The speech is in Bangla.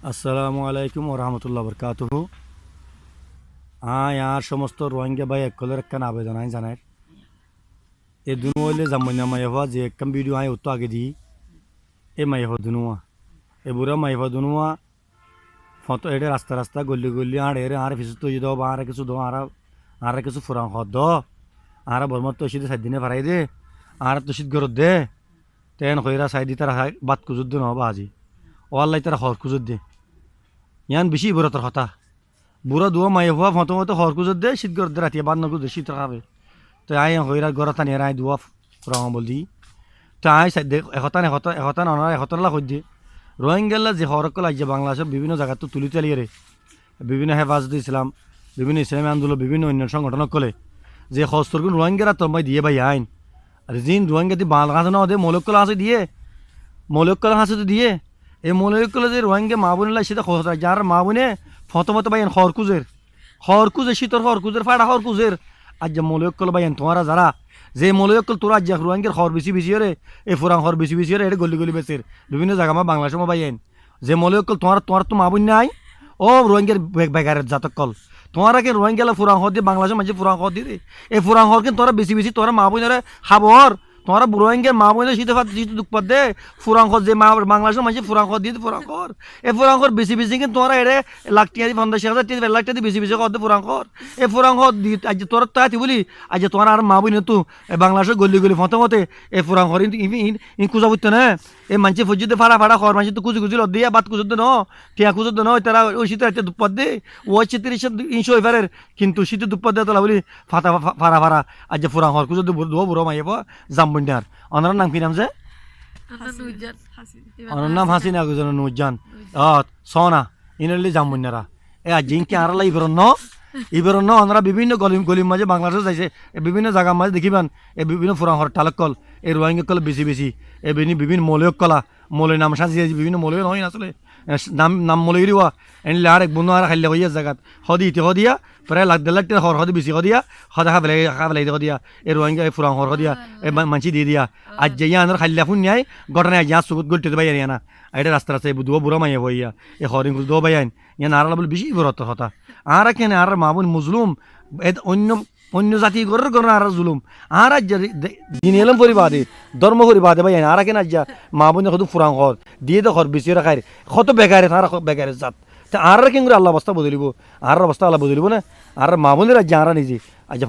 আসসালামু আলাইকুম ওরহামতুল্লাহ বরকাতুহু। আর সমস্ত রোহিঙ্গা ভাই একলের একখান আবেদন আইন জানায় এ দুনু হইলে জামুনা মাইহা যে একখান ভিডিও আই উত্তো আগে দিই এ মাইহা দুনুয়া এ বুড়া মাইহা দুনুয়া ফটো এটা রাস্তা রাস্তা গল্লি গল্লি আর কিছু তৈরি দাও বা আর কিছু দো আর কিছু ফুরাং হদ দ আর বর্মত তো শীতে সাত দিনে ফারাই দে আর তো শীত গরত দে তেন কইরা সাইদি তারা বাত কুজুদ দে নহবা আজি ওয়াল্লাই তারা হর কুজুদ দে ইয়ান বেশি বুড়াতর কথা বুড়া দুয়া মাই হওয়া ফটো হর কুজুদ দে শীত গরত দে রাতিয়া বাদ নকুজ দে শীত খাবে তো আই হইরা গরত আনি আই দুয়া ফুরাং বলি তো আই সাইড দে এহতান অনার এহতান লাখ দিয়ে রোহিঙ্গাল্লা যে হরকল আজ বাংলাদেশের বিভিন্ন জায়গায় তো তুলি চালিয়ে রে বিভিন্ন হেফাজত ইসলাম বিভিন্ন ইসলামী আন্দোলন বিভিন্ন অন্য সংগঠন কলে যে হস্তরগুন রোহিঙ্গারা তরমাই দিয়ে ভাই আইন আর জিন রোহিঙ্গা দিয়ে বাংলা না দে মৌলকলা হাসে দিয়ে মৌলকলা হাসে তো দিয়ে এই মৌলকলা যে রোহিঙ্গা মা বোনেলা সেটা যার মা বোনে ফতমত বাইন হরকুজের শীতর হরকুজের ফাড়া হরকুজের আজ যে মৌলকল বাইন তোমারা যারা যে মৌলকল তোরা আজ রোহিঙ্গার হর বেশি রে এই ফুরাং হর বেশি রে এটা গলি গলি বেসের বিভিন্ন জায়গা মা বাংলাদেশের মা বাইন যে মৌলকল তোমার তো মা বোন নাই ও রোহিঙ্গার বেগারের জাতকল তোমারা কে রোহিঙ্গা ফুরাং হর দিয়ে বাংলাদেশের মাঝে ফুরাং হর দিয়ে এই ফুরাং হর কিন্তু তোরা বেশি তোরা মা বোনের খাবর তোমরা রোহিঙ্গার মা বোনের শীতে দুঃখ পাত দে ফুরাং হর যে মা বাংলাদেশের মাঝে ফুরাং হর দিয়ে ফুরাং হর এই ফুরাং হর বেশি কিন্তু তোমরা এড়ে লাখ টিয়া 50,000 টিয়া লাখ টিয়া বেশি কর দে ফুরাং হর এই ফুরাং হর আজ তোর তাই বলি আজ তোমার আর মা বোন তো বাংলাদেশের গলি গলি ফতমতে এই ফুরাং হর ইন কুজা বুঝতে না এই মানুষের ফজিতে ফাড়া হর মানুষ তো কুচি লদ দিয়া বাত কুজুদ ন টিয়া কুজুদ ন তারা ওই শীতে একটা দুপাত দে ওই 30-300 এবারের কিন্তু শীতে দুপাত দে তোলা বলি ফাড়া আজ ফুরাং হর কুজুদ বুড়ো মাইব জামবন্ডার অনার নাম কি নাম যে অনার নাম হাসিনা গুজন নুজান সোনা ইনলি জামবন্ডারা এ আজ জিনকে আরালা ইবরন ন ওনারা বিভিন্ন গলির মাঝে বাংলাদেশ যাইছে বিভিন্ন জায়গার মাঝে দেখিবেন এই বিভিন্ন ফুরাং হর টালকল এই রোহিঙ্গা কল বেশি এই বিভিন্ন মৌলিক কলা মৌলের নাম সাজিয়ে বিভিন্ন মৌলিক নয় আসলে নাম মৌলিক হওয়া এনলে আর এক বন্ধু আর খাইলে হইয়া জায়গাত হদিয়া প্রায় লাখ 1.5 লাখ টাকা হর হদি বেশি হদিয়া হদা খাবেলাই হদিয়া এই রোহিঙ্গা এই ফুরাং হর হদিয়া এই মানসি দিয়ে দিয়া আজ যে আনার খাইলে ফুন নাই ঘটনা যা সুগুত গলতে বাইয়া না এটা রাস্তা রাস্তায় দুয়া বুড়া মাইয়া হইয়া এই হরিং দো বাইন ইয়া নারা বলে বেশি বড় কথা আর কেন আর মামুন মুজলুম অন্য জাতি গরের গর আর জুলুম আর দিন এলাম পরিবাদে ধর্ম পরিবাদে ভাই আর কেন আজ মা বোন কত ফুরাং হর দিয়ে তো ঘর বেশি রাখায় কত বেকারে তারা বেকারে জাত তা আর কেন আল্লাহ অবস্থা বদলিব আর অবস্থা আল্লাহ বদলিব না আর মা বোনের আজ আর নিজে আজ